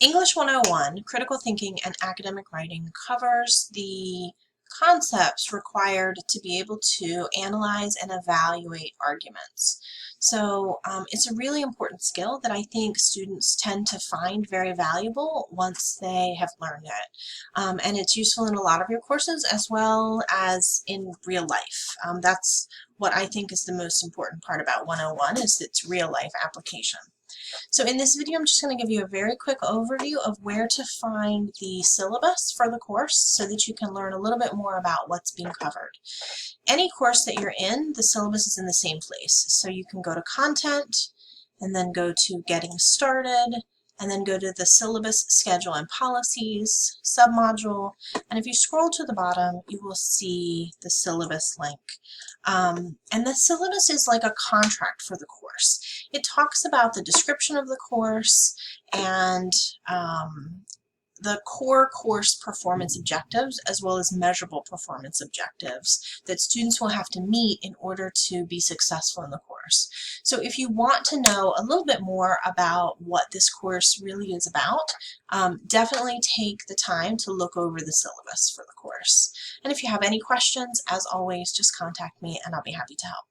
English 101, Critical Thinking and Academic Writing, covers the concepts required to be able to analyze and evaluate arguments. So it's a really important skill that I think students tend to find very valuable once they have learned it. And it's useful in a lot of your courses as well as in real life. That's what I think is the most important part about 101 is its real life application. So in this video, I'm just going to give you a very quick overview of where to find the syllabus for the course so that you can learn a little bit more about what's being covered. Any course that you're in, the syllabus is in the same place. So you can go to Content, and then go to Getting Started, and then go to the Syllabus, Schedule, and Policies submodule. And if you scroll to the bottom, you will see the syllabus link. And the syllabus is like a contract for the course. It talks about the description of the course and the core course performance objectives as well as measurable performance objectives that students will have to meet in order to be successful in the course. So if you want to know a little bit more about what this course really is about, definitely take the time to look over the syllabus for the course. And if you have any questions, as always, just contact me and I'll be happy to help.